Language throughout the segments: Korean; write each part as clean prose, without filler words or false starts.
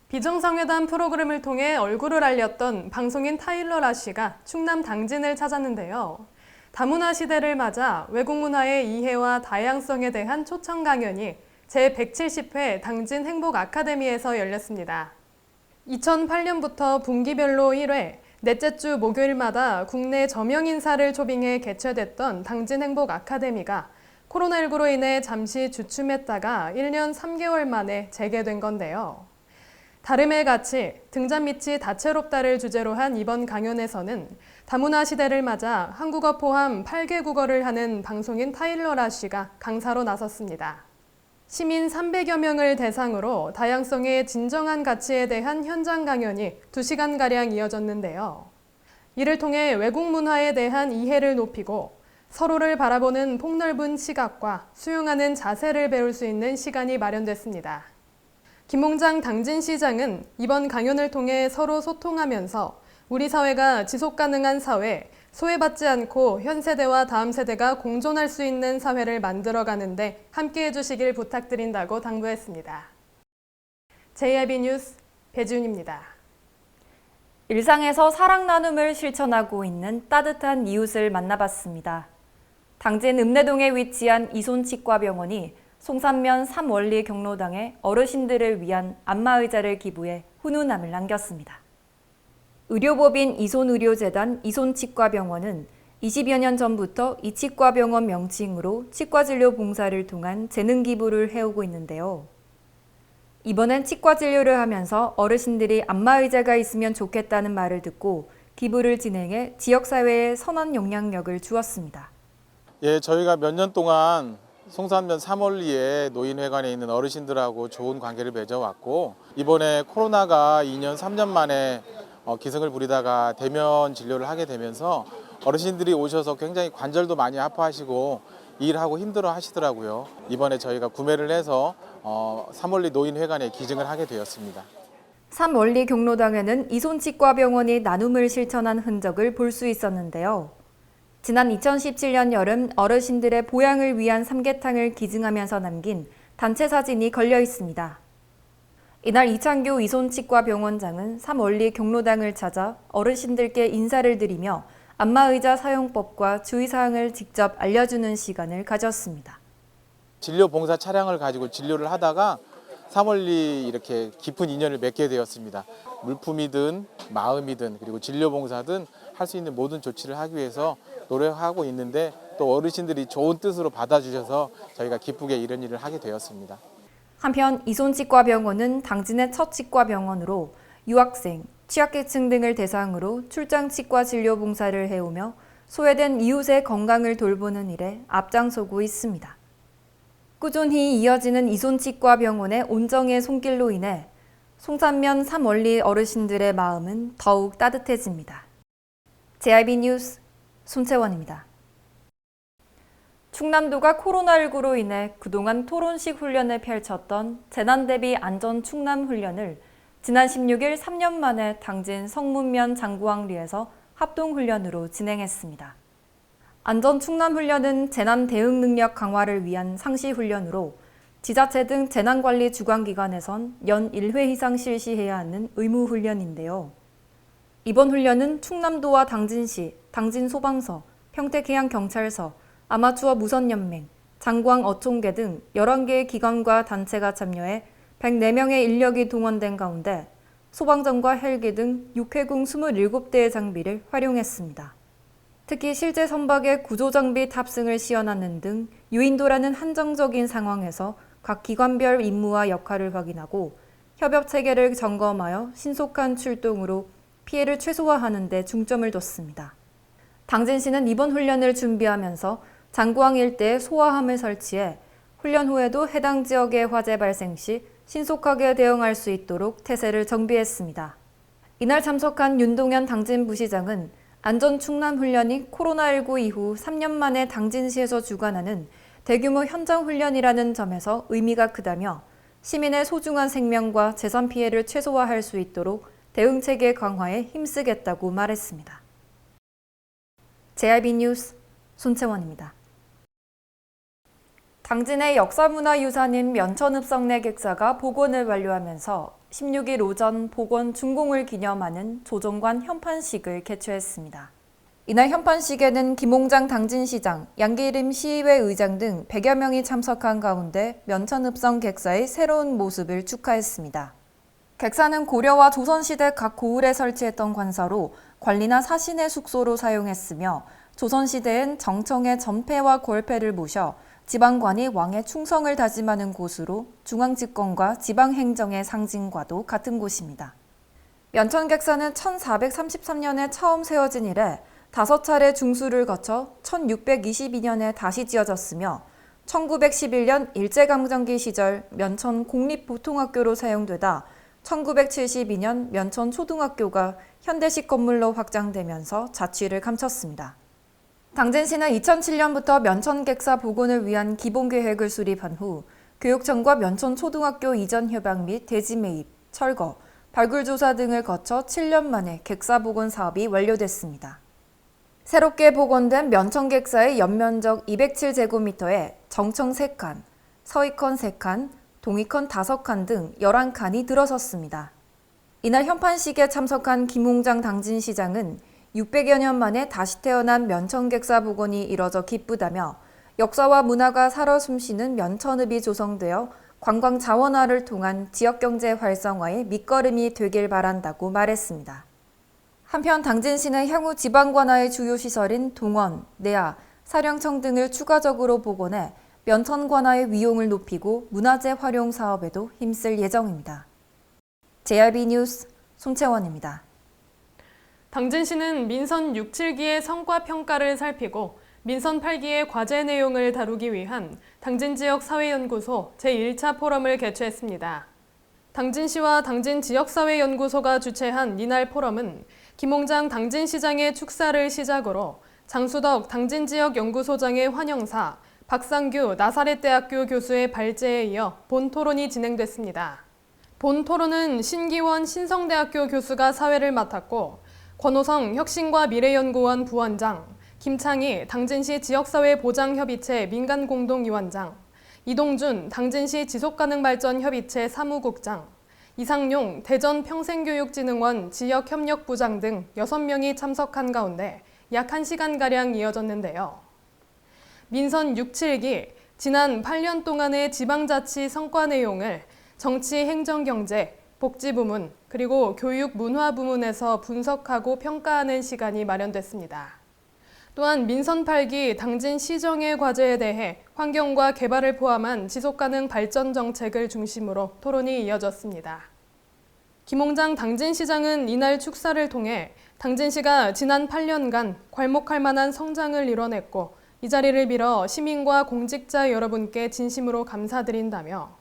비정상회담 프로그램을 통해 얼굴을 알렸던 방송인 타일러 라씨가 충남 당진을 찾았는데요. 다문화 시대를 맞아 외국 문화의 이해와 다양성에 대한 초청 강연이 제170회 당진 행복 아카데미에서 열렸습니다. 2008년부터 분기별로 1회, 넷째 주 목요일마다 국내 저명 인사를 초빙해 개최됐던 당진 행복 아카데미가 코로나19로 인해 잠시 주춤했다가 1년 3개월 만에 재개된 건데요. 다름의 가치, 등잔 밑이 다채롭다를 주제로 한 이번 강연에서는 다문화 시대를 맞아 한국어 포함 8개 국어를 하는 방송인 타일러 라씨가 강사로 나섰습니다. 시민 300여 명을 대상으로 다양성의 진정한 가치에 대한 현장 강연이 2시간가량 이어졌는데요. 이를 통해 외국 문화에 대한 이해를 높이고 서로를 바라보는 폭넓은 시각과 수용하는 자세를 배울 수 있는 시간이 마련됐습니다. 김홍장 당진시장은 이번 강연을 통해 서로 소통하면서 우리 사회가 지속가능한 사회, 소외받지 않고 현 세대와 다음 세대가 공존할 수 있는 사회를 만들어가는데 함께해 주시길 부탁드린다고 당부했습니다. JIB 뉴스 배지훈입니다. 일상에서 사랑 나눔을 실천하고 있는 따뜻한 이웃을 만나봤습니다. 당진 읍내동에 위치한 이손치과병원이 송산면 3원리 경로당에 어르신들을 위한 안마의자를 기부해 훈훈함을 남겼습니다. 의료법인 이손의료재단 이손치과병원은 20여 년 전부터 이 치과병원 명칭으로 치과진료 봉사를 통한 재능 기부를 해오고 있는데요. 이번엔 치과진료를 하면서 어르신들이 안마의자가 있으면 좋겠다는 말을 듣고 기부를 진행해 지역사회에 선한 영향력을 주었습니다. 저희가 몇 년 동안 송산면 3원리에 노인회관에 있는 어르신들하고 좋은 관계를 맺어왔고 이번에 코로나가 2년, 3년 만에 기승을 부리다가 대면 진료를 하게 되면서 어르신들이 오셔서 굉장히 관절도 많이 아파하시고 일하고 힘들어 하시더라고요. 이번에 저희가 구매를 해서 3원리 노인회관에 기증을 하게 되었습니다. 3원리 경로당에는 이손치과병원이 나눔을 실천한 흔적을 볼 수 있었는데요. 지난 2017년 여름 어르신들의 보양을 위한 삼계탕을 기증하면서 남긴 단체 사진이 걸려 있습니다. 이날 이창규 이손치과병원장은 3원리 경로당을 찾아 어르신들께 인사를 드리며 안마의자 사용법과 주의사항을 직접 알려주는 시간을 가졌습니다. 진료 봉사 차량을 가지고 진료를 하다가 3원리 이렇게 깊은 인연을 맺게 되었습니다. 물품이든 마음이든 그리고 진료 봉사든 할 수 있는 모든 조치를 하기 위해서 노력하고 있는데 또 어르신들이 좋은 뜻으로 받아주셔서 저희가 기쁘게 이런 일을 하게 되었습니다. 한편 이손치과병원은 당진의 첫 치과병원으로 유학생, 취약계층 등을 대상으로 출장 치과 진료 봉사를 해오며 소외된 이웃의 건강을 돌보는 일에 앞장서고 있습니다. 꾸준히 이어지는 이손치과병원의 온정의 손길로 인해 송산면 3원리 어르신들의 마음은 더욱 따뜻해집니다. JIB 뉴스 손채원입니다. 충남도가 코로나19로 인해 그동안 토론식 훈련을 펼쳤던 재난대비 안전충남훈련을 지난 16일 3년 만에 당진 성문면 장구항리에서 합동훈련으로 진행했습니다. 안전충남훈련은 재난 대응 능력 강화를 위한 상시훈련으로 지자체 등 재난관리 주관기관에선 연 1회 이상 실시해야 하는 의무훈련인데요. 이번 훈련은 충남도와 당진시, 당진소방서, 평택해양경찰서, 아마추어 무선연맹, 장구항 어촌계 등 11개의 기관과 단체가 참여해 104명의 인력이 동원된 가운데 소방전과 헬기 등 육해공 27대의 장비를 활용했습니다. 특히 실제 선박의 구조장비 탑승을 시연하는 등 유인도라는 한정적인 상황에서 각 기관별 임무와 역할을 확인하고 협업체계를 점검하여 신속한 출동으로 피해를 최소화하는 데 중점을 뒀습니다. 당진시는 이번 훈련을 준비하면서 장구항 일대에 소화함을 설치해 훈련 후에도 해당 지역의 화재 발생 시 신속하게 대응할 수 있도록 태세를 정비했습니다. 이날 참석한 윤동현 당진부시장은 안전충남훈련이 코로나19 이후 3년 만에 당진시에서 주관하는 대규모 현장 훈련이라는 점에서 의미가 크다며 시민의 소중한 생명과 재산 피해를 최소화할 수 있도록 대응체계 강화에 힘쓰겠다고 말했습니다. JIB 뉴스 손채원입니다. 당진의 역사문화유산인 면천읍성내 객사가 복원을 완료하면서 16일 오전 복원 준공을 기념하는 조정관 현판식을 개최했습니다. 이날 현판식에는 김홍장 당진시장, 양기림 시의회 의장 등 100여 명이 참석한 가운데 면천읍성 객사의 새로운 모습을 축하했습니다. 객사는 고려와 조선시대 각 고을에 설치했던 관사로 관리나 사신의 숙소로 사용했으며 조선시대엔 정청의 전패와 골패를 모셔 지방관이 왕의 충성을 다짐하는 곳으로 중앙집권과 지방행정의 상징과도 같은 곳입니다. 면천객사는 1433년에 처음 세워진 이래 5차례 중수를 거쳐 1622년에 다시 지어졌으며 1911년 일제강점기 시절 면천 공립보통학교로 사용되다 1972년 면천초등학교가 현대식 건물로 확장되면서 자취를 감췄습니다. 당진시는 2007년부터 면천객사 복원을 위한 기본계획을 수립한 후 교육청과 면천초등학교 이전 협약 및 대지 매입, 철거, 발굴조사 등을 거쳐 7년 만에 객사 복원 사업이 완료됐습니다. 새롭게 복원된 면천객사의 연면적 207제곱미터에 정청 3칸, 서이컨 3칸, 동이컨 5칸 등 11칸이 들어섰습니다. 이날 현판식에 참석한 김홍장 당진시장은 600여 년 만에 다시 태어난 면천객사 복원이 이뤄져 기쁘다며 역사와 문화가 살아 숨쉬는 면천읍이 조성되어 관광 자원화를 통한 지역경제 활성화의 밑거름이 되길 바란다고 말했습니다. 한편 당진시는 향후 지방관화의 주요 시설인 동원, 내화, 사령청 등을 추가적으로 복원해 면천관화의 위용을 높이고 문화재 활용 사업에도 힘쓸 예정입니다. JRB 뉴스 손채원입니다. 당진시는 민선 6, 7기의 성과 평가를 살피고 민선 8기의 과제 내용을 다루기 위한 당진지역 사회연구소 제1차 포럼을 개최했습니다. 당진시와 당진지역사회연구소가 주최한 이날 포럼은 김홍장 당진시장의 축사를 시작으로 장수덕 당진지역연구소장의 환영사, 박상규 나사렛대학교 교수의 발제에 이어 본토론이 진행됐습니다. 본토론은 신기원 신성대학교 교수가 사회를 맡았고 권호성 혁신과 미래연구원 부원장, 김창희 당진시 지역사회보장협의체 민간공동위원장, 이동준 당진시 지속가능발전협의체 사무국장, 이상용 대전평생교육진흥원 지역협력부장 등 6명이 참석한 가운데 약 1시간가량 이어졌는데요. 민선 6, 7기, 지난 8년 동안의 지방자치 성과 내용을 정치, 행정, 경제, 복지부문, 그리고 교육, 문화 부문에서 분석하고 평가하는 시간이 마련됐습니다. 또한 민선 8기 당진 시정의 과제에 대해 환경과 개발을 포함한 지속가능 발전 정책을 중심으로 토론이 이어졌습니다. 김홍장 당진시장은 이날 축사를 통해 당진시가 지난 8년간 괄목할 만한 성장을 이뤄냈고 이 자리를 빌어 시민과 공직자 여러분께 진심으로 감사드린다며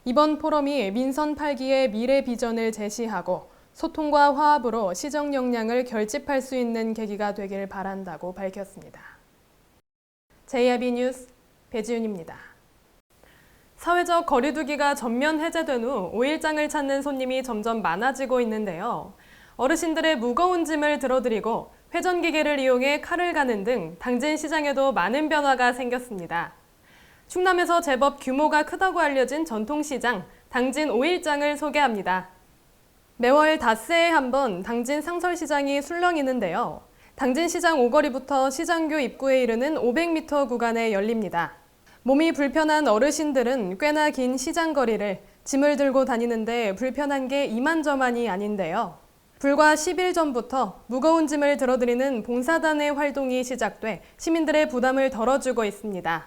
이번 포럼이 민선 8기의 미래 비전을 제시하고 소통과 화합으로 시정 역량을 결집할 수 있는 계기가 되길 바란다고 밝혔습니다. JRB 뉴스 배지윤입니다. 사회적 거리두기가 전면 해제된 후 5일장을 찾는 손님이 점점 많아지고 있는데요. 어르신들의 무거운 짐을 들어드리고 회전기계를 이용해 칼을 가는 등 당진시장에도 많은 변화가 생겼습니다. 충남에서 제법 규모가 크다고 알려진 전통시장, 당진 5일장을 소개합니다. 매월 닷새에 한 번 당진 상설시장이 술렁이는데요. 당진시장 오거리부터 시장교 입구에 이르는 500m 구간에 열립니다. 몸이 불편한 어르신들은 꽤나 긴 시장거리를 짐을 들고 다니는데 불편한 게 이만저만이 아닌데요. 불과 10일 전부터 무거운 짐을 들어드리는 봉사단의 활동이 시작돼 시민들의 부담을 덜어주고 있습니다.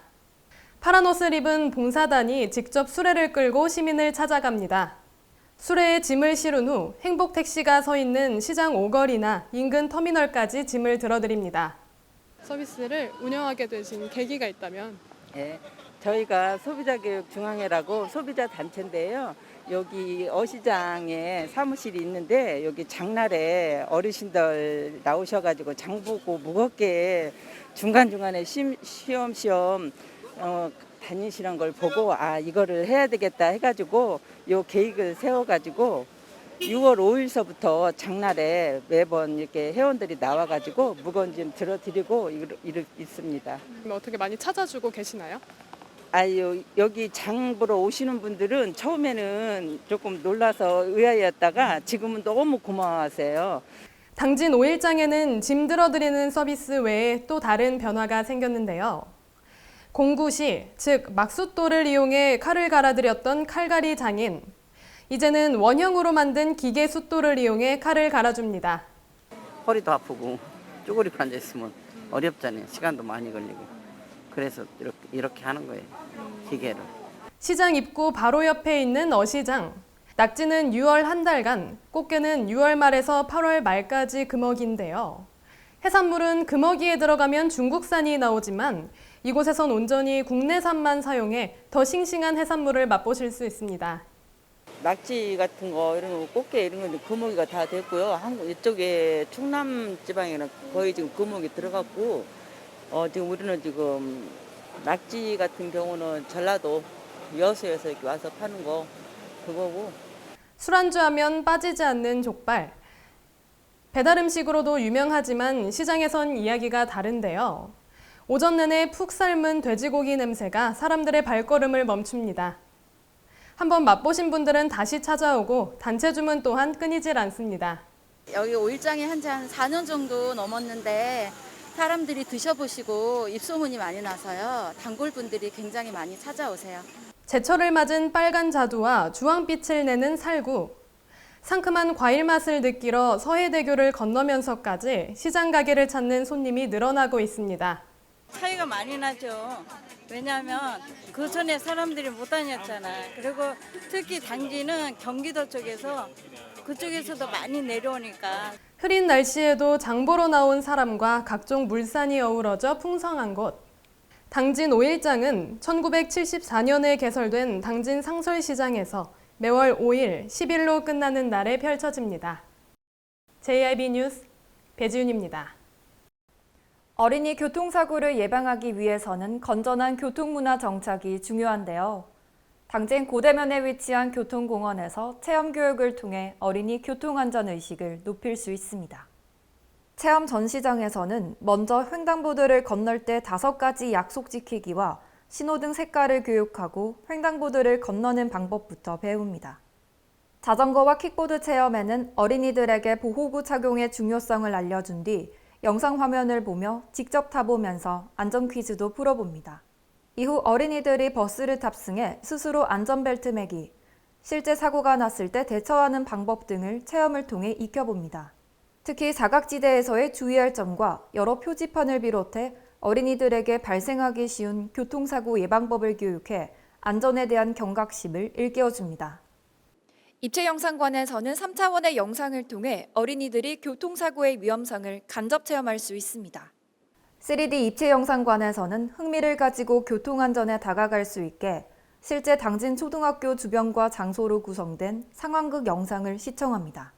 파란 옷을 입은 봉사단이 직접 수레를 끌고 시민을 찾아갑니다. 수레에 짐을 실은 후 행복택시가 서 있는 시장 오거리나 인근 터미널까지 짐을 들어드립니다. 서비스를 운영하게 되신 계기가 있다면? 네, 저희가 소비자교육중앙회라고 소비자 단체인데요. 여기 어시장에 사무실이 있는데 여기 장날에 어르신들 나오셔가지고 장 보고 무겁게 중간중간에 쉬엄쉬엄 다니시는 걸 보고 이거를 해야 되겠다 해가지고 요 계획을 세워가지고 6월 5일서부터 장날에 매번 이렇게 회원들이 나와가지고 무거운 짐 들어드리고 있습니다. 어떻게 많이 찾아주고 계시나요? 아유, 여기 장 보러 오시는 분들은 처음에는 조금 놀라서 의아했다가 지금은 너무 고마워하세요. 당진 5일장에는 짐 들어드리는 서비스 외에 또 다른 변화가 생겼는데요. 공구시, 즉 막숫돌을 이용해 칼을 갈아드렸던 칼갈이 장인. 이제는 원형으로 만든 기계 숫돌을 이용해 칼을 갈아줍니다. 허리도 아프고 쪼그리고 앉아있으면 어렵잖아요. 시간도 많이 걸리고. 그래서 이렇게 하는 거예요. 기계로. 시장 입구 바로 옆에 있는 어시장. 낙지는 6월 한 달간, 꽃게는 6월 말에서 8월 말까지 금어기인데요. 해산물은 금어기에 들어가면 중국산이 나오지만 이곳에선 온전히 국내산만 사용해 더 싱싱한 해산물을 맛보실 수 있습니다. 낙지 같은 거 이런 거 꽃게 이런 건 금어기가 다 됐고요. 한국 이쪽에 충남 지방에는 거의 지금 금어기 들어갔고 지금 우리는 지금 낙지 같은 경우는 전라도 여수에서 이렇게 와서 파는 거 그거고. 술안주하면 빠지지 않는 족발. 배달 음식으로도 유명하지만 시장에선 이야기가 다른데요. 오전 내내 푹 삶은 돼지고기 냄새가 사람들의 발걸음을 멈춥니다. 한번 맛보신 분들은 다시 찾아오고 단체 주문 또한 끊이질 않습니다. 여기 5일장에 한 지 한 4년 정도 넘었는데 사람들이 드셔보시고 입소문이 많이 나서요. 단골분들이 굉장히 많이 찾아오세요. 제철을 맞은 빨간 자두와 주황빛을 내는 살구. 상큼한 과일 맛을 느끼러 서해대교를 건너면서까지 시장 가게를 찾는 손님이 늘어나고 있습니다. 차이가 많이 나죠. 왜냐하면 그 전에 사람들이 못 다녔잖아요. 그리고 특히 당진은 경기도 쪽에서 그쪽에서도 많이 내려오니까. 흐린 날씨에도 장보러 나온 사람과 각종 물산이 어우러져 풍성한 곳. 당진 5일장은 1974년에 개설된 당진 상설시장에서 매월 5일, 10일로 끝나는 날에 펼쳐집니다. JIB 뉴스 배지윤입니다. 어린이 교통사고를 예방하기 위해서는 건전한 교통문화 정착이 중요한데요. 당진 고대면에 위치한 교통공원에서 체험교육을 통해 어린이 교통안전의식을 높일 수 있습니다. 체험 전시장에서는 먼저 횡단보도를 건널 때 5가지 약속 지키기와 신호등 색깔을 교육하고 횡단보도를 건너는 방법부터 배웁니다. 자전거와 킥보드 체험에는 어린이들에게 보호구 착용의 중요성을 알려준 뒤 영상 화면을 보며 직접 타보면서 안전 퀴즈도 풀어봅니다. 이후 어린이들이 버스를 탑승해 스스로 안전벨트 매기, 실제 사고가 났을 때 대처하는 방법 등을 체험을 통해 익혀봅니다. 특히 사각지대에서의 주의할 점과 여러 표지판을 비롯해 어린이들에게 발생하기 쉬운 교통사고 예방법을 교육해 안전에 대한 경각심을 일깨워줍니다. 입체영상관에서는 3차원의 영상을 통해 어린이들이 교통사고의 위험성을 간접 체험할 수 있습니다. 3D 입체영상관에서는 흥미를 가지고 교통안전에 다가갈 수 있게 실제 당진 초등학교 주변과 장소로 구성된 상황극 영상을 시청합니다.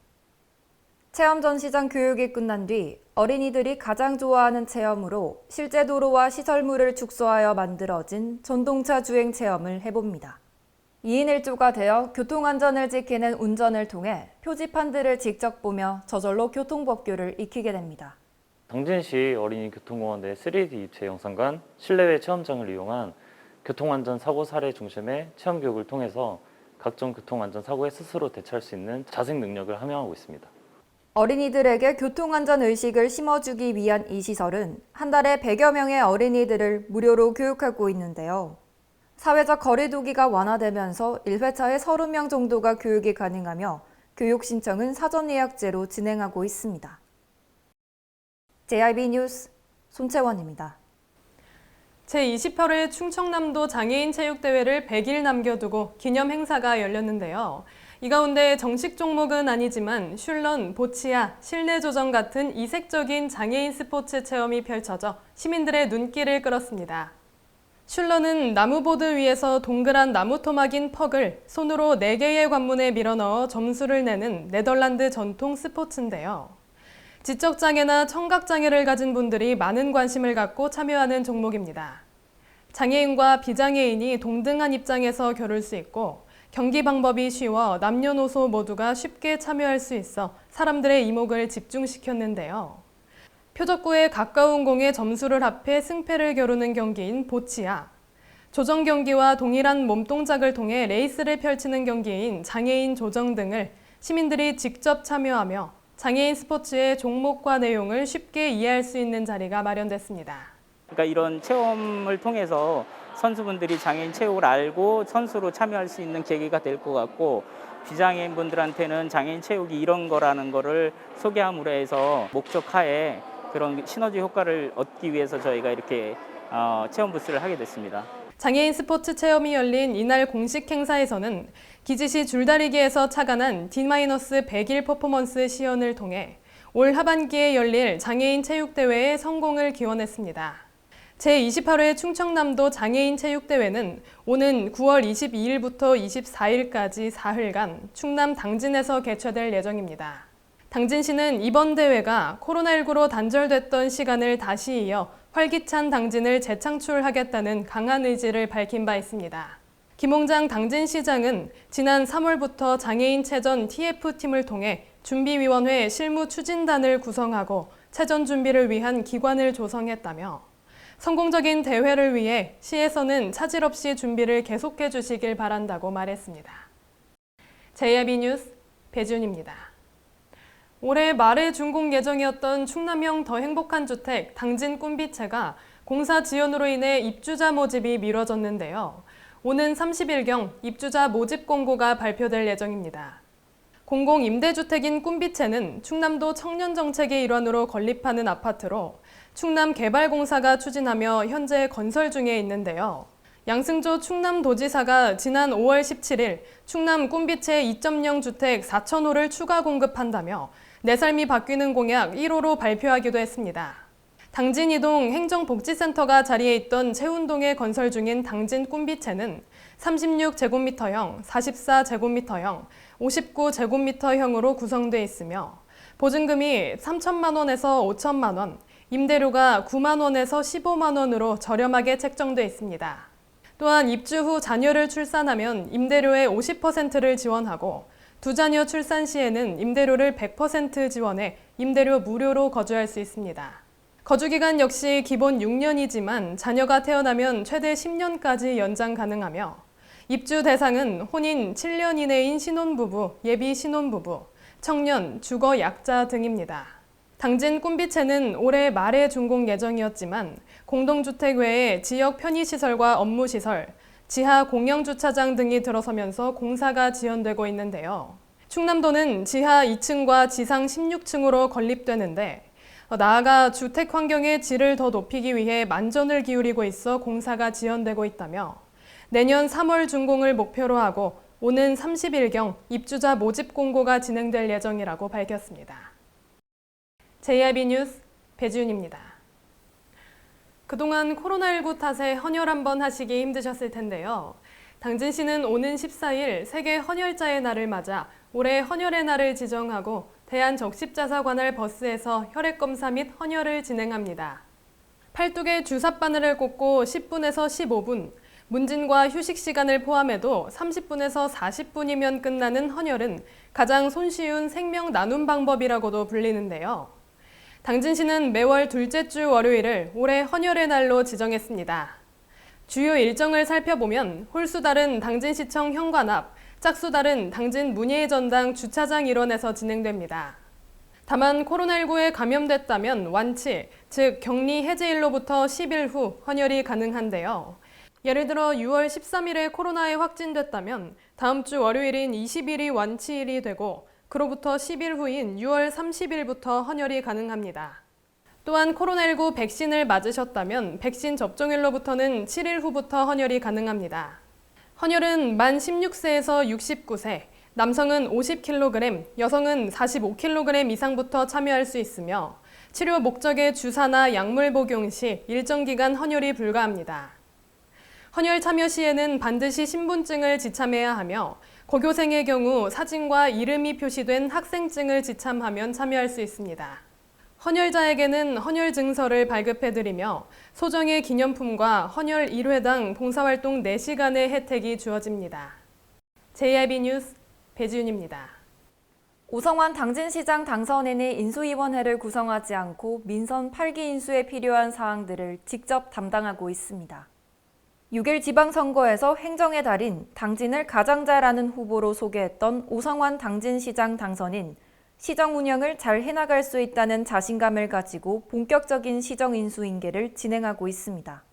체험 전시장 교육이 끝난 뒤 어린이들이 가장 좋아하는 체험으로 실제 도로와 시설물을 축소하여 만들어진 전동차 주행 체험을 해봅니다. 2인 1조가 되어 교통안전을 지키는 운전을 통해 표지판들을 직접 보며 저절로 교통법규를 익히게 됩니다. 당진시 어린이 교통공원 내 3D 입체 영상관 실내외 체험장을 이용한 교통안전 사고 사례 중심의 체험 교육을 통해서 각종 교통안전 사고에 스스로 대처할 수 있는 자생 능력을 함양하고 있습니다. 어린이들에게 교통안전 의식을 심어주기 위한 이 시설은 한 달에 100여 명의 어린이들을 무료로 교육하고 있는데요. 사회적 거리두기가 완화되면서 1회차에 30명 정도가 교육이 가능하며 교육 신청은 사전 예약제로 진행하고 있습니다. JIB 뉴스 손채원입니다. 제28회 충청남도 장애인 체육대회를 100일 남겨두고 기념 행사가 열렸는데요. 이 가운데 정식 종목은 아니지만 슐런, 보치아, 실내 조정 같은 이색적인 장애인 스포츠 체험이 펼쳐져 시민들의 눈길을 끌었습니다. 슐런은 나무보드 위에서 동그란 나무 토막인 퍽을 손으로 4개의 관문에 밀어넣어 점수를 내는 네덜란드 전통 스포츠인데요. 지적장애나 청각장애를 가진 분들이 많은 관심을 갖고 참여하는 종목입니다. 장애인과 비장애인이 동등한 입장에서 겨룰 수 있고 경기 방법이 쉬워 남녀노소 모두가 쉽게 참여할 수 있어 사람들의 이목을 집중시켰는데요. 표적구에 가까운 공에 점수를 합해 승패를 겨루는 경기인 보치아. 조정 경기와 동일한 몸동작을 통해 레이스를 펼치는 경기인 장애인 조정 등을 시민들이 직접 참여하며 장애인 스포츠의 종목과 내용을 쉽게 이해할 수 있는 자리가 마련됐습니다. 그러니까 이런 체험을 통해서 선수분들이 장애인 체육을 알고 선수로 참여할 수 있는 계기가 될 것 같고, 비장애인 분들한테는 장애인 체육이 이런 거라는 거를 소개함으로 해서 목적하에 그런 시너지 효과를 얻기 위해서 저희가 이렇게 체험 부스를 하게 됐습니다. 장애인 스포츠 체험이 열린 이날 공식 행사에서는 기지시 줄다리기에서 착안한 D-100일 퍼포먼스 시연을 통해 올 하반기에 열릴 장애인 체육대회의 성공을 기원했습니다. 제28회 충청남도 장애인 체육대회는 오는 9월 22일부터 24일까지 사흘간 충남 당진에서 개최될 예정입니다. 당진시는 이번 대회가 코로나19로 단절됐던 시간을 다시 이어 활기찬 당진을 재창출하겠다는 강한 의지를 밝힌 바 있습니다. 김홍장 당진시장은 지난 3월부터 장애인 체전 TF팀을 통해 준비위원회 실무 추진단을 구성하고 체전 준비를 위한 기관을 조성했다며 성공적인 대회를 위해 시에서는 차질 없이 준비를 계속해 주시길 바란다고 말했습니다. JIB 뉴스 배지훈입니다. 올해 말에 준공 예정이었던 충남형 더 행복한 주택 당진 꿈빛채가 공사 지연으로 인해 입주자 모집이 미뤄졌는데요. 오는 30일경 입주자 모집 공고가 발표될 예정입니다. 공공임대주택인 꿈빛채는 충남도 청년정책의 일환으로 건립하는 아파트로 충남개발공사가 추진하며 현재 건설 중에 있는데요. 양승조 충남도지사가 지난 5월 17일 충남 꿈빛채 2.0 주택 4,000호를 추가 공급한다며 내 삶이 바뀌는 공약 1호로 발표하기도 했습니다. 당진이동 행정복지센터가 자리해 있던 채운동에 건설 중인 당진 꿈빛채는 36제곱미터형, 44제곱미터형, 59제곱미터형으로 구성돼 있으며 보증금이 3천만 원에서 5천만 원, 임대료가 9만 원에서 15만 원으로 저렴하게 책정돼 있습니다. 또한 입주 후 자녀를 출산하면 임대료의 50%를 지원하고 두 자녀 출산 시에는 임대료를 100% 지원해 임대료 무료로 거주할 수 있습니다. 거주기간 역시 기본 6년이지만 자녀가 태어나면 최대 10년까지 연장 가능하며 입주 대상은 혼인 7년 이내인 신혼부부, 예비 신혼부부, 청년, 주거 약자 등입니다. 당진 꿈빛채는 올해 말에 준공 예정이었지만 공동주택 외에 지역 편의시설과 업무시설, 지하 공영주차장 등이 들어서면서 공사가 지연되고 있는데요. 충남도는 지하 2층과 지상 16층으로 건립되는데 나아가 주택 환경의 질을 더 높이기 위해 만전을 기울이고 있어 공사가 지연되고 있다며 내년 3월 준공을 목표로 하고 오는 30일경 입주자 모집 공고가 진행될 예정이라고 밝혔습니다. JIB 뉴스 배지훈입니다. 그동안 코로나19 탓에 헌혈 한번 하시기 힘드셨을 텐데요. 당진시는 오는 14일 세계 헌혈자의 날을 맞아 올해 헌혈의 날을 지정하고 대한적십자사관할 버스에서 혈액검사 및 헌혈을 진행합니다. 팔뚝에 주삿바늘을 꽂고 10분에서 15분, 문진과 휴식 시간을 포함해도 30분에서 40분이면 끝나는 헌혈은 가장 손쉬운 생명 나눔 방법이라고도 불리는데요. 당진시는 매월 둘째 주 월요일을 올해 헌혈의 날로 지정했습니다. 주요 일정을 살펴보면 홀수달은 당진시청 현관 앞, 짝수달은 당진 문예의 전당 주차장 일원에서 진행됩니다. 다만 코로나19에 감염됐다면 완치, 즉 격리 해제일로부터 10일 후 헌혈이 가능한데요. 예를 들어 6월 13일에 코로나에 확진됐다면 다음 주 월요일인 20일이 완치일이 되고 그로부터 10일 후인 6월 30일부터 헌혈이 가능합니다. 또한 코로나19 백신을 맞으셨다면 백신 접종일로부터는 7일 후부터 헌혈이 가능합니다. 헌혈은 만 16세에서 69세, 남성은 50kg, 여성은 45kg 이상부터 참여할 수 있으며 치료 목적의 주사나 약물 복용 시 일정 기간 헌혈이 불가합니다. 헌혈 참여 시에는 반드시 신분증을 지참해야 하며 고교생의 경우 사진과 이름이 표시된 학생증을 지참하면 참여할 수 있습니다. 헌혈자에게는 헌혈 증서를 발급해드리며 소정의 기념품과 헌혈 1회당 봉사활동 4시간의 혜택이 주어집니다. JIB 뉴스 배지훈입니다. 오성환 당진시장 당선인이 인수위원회를 구성하지 않고 민선 8기 인수에 필요한 사항들을 직접 담당하고 있습니다. 6일 지방선거에서 행정의 달인 당진을 가장 잘하는 후보로 소개했던 오성환 당진시장 당선인 시정 운영을 잘 해나갈 수 있다는 자신감을 가지고 본격적인 시정 인수인계를 진행하고 있습니다.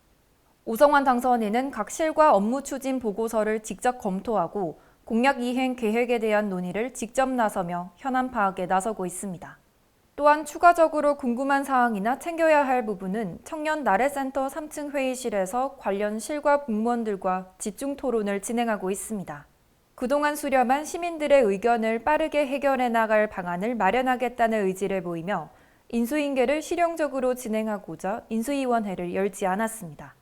오성환 당선인은 각 실과 업무 추진 보고서를 직접 검토하고 공약 이행 계획에 대한 논의를 직접 나서며 현안 파악에 나서고 있습니다. 또한 추가적으로 궁금한 사항이나 챙겨야 할 부분은 청년 나래센터 3층 회의실에서 관련 실과 공무원들과 집중 토론을 진행하고 있습니다. 그동안 수렴한 시민들의 의견을 빠르게 해결해 나갈 방안을 마련하겠다는 의지를 보이며 인수인계를 실용적으로 진행하고자 인수위원회를 열지 않았습니다.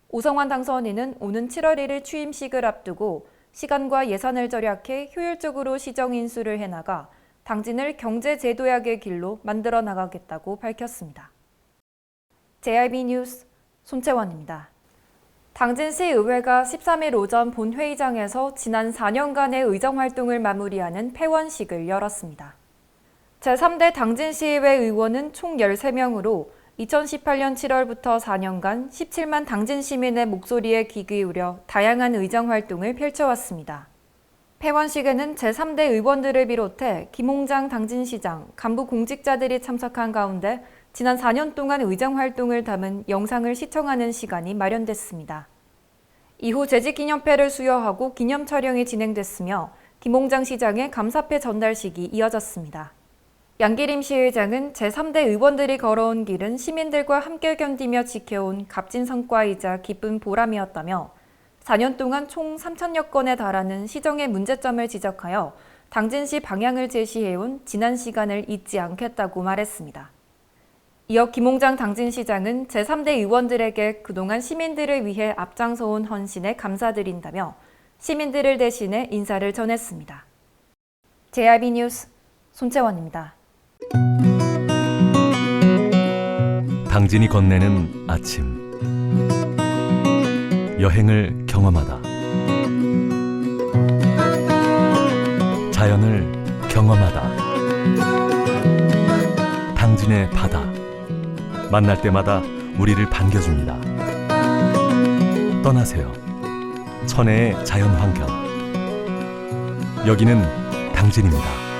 오성환 당선인은 오는 7월 1일 취임식을 앞두고 시간과 예산을 절약해 효율적으로 시정 인수를 해나가 당진을 경제제도약의 길로 만들어 나가겠다고 밝혔습니다. JIB 뉴스 손채원입니다. 당진시의회가 13일 오전 본회의장에서 지난 4년간의 의정활동을 마무리하는 폐원식을 열었습니다. 제3대 당진시의회 의원은 총 13명으로 2018년 7월부터 4년간 17만 당진 시민의 목소리에 귀 기울여 다양한 의정활동을 펼쳐왔습니다. 폐원식에는 제3대 의원들을 비롯해 김홍장 당진시장, 간부 공직자들이 참석한 가운데 지난 4년 동안 의정활동을 담은 영상을 시청하는 시간이 마련됐습니다. 이후 재직기념패를 수여하고 기념 촬영이 진행됐으며 김홍장 시장의 감사패 전달식이 이어졌습니다. 양기림 시의장은 제3대 의원들이 걸어온 길은 시민들과 함께 견디며 지켜온 값진 성과이자 기쁜 보람이었다며 4년 동안 총 3,000여 건에 달하는 시정의 문제점을 지적하여 당진시 방향을 제시해온 지난 시간을 잊지 않겠다고 말했습니다. 이어 김홍장 당진시장은 제3대 의원들에게 그동안 시민들을 위해 앞장서온 헌신에 감사드린다며 시민들을 대신해 인사를 전했습니다. JIB 뉴스 손채원입니다. 당진이 건네는 아침 여행을 경험하다 자연을 경험하다 당진의 바다 만날 때마다 우리를 반겨줍니다. 떠나세요. 천혜의 자연환경 여기는 당진입니다.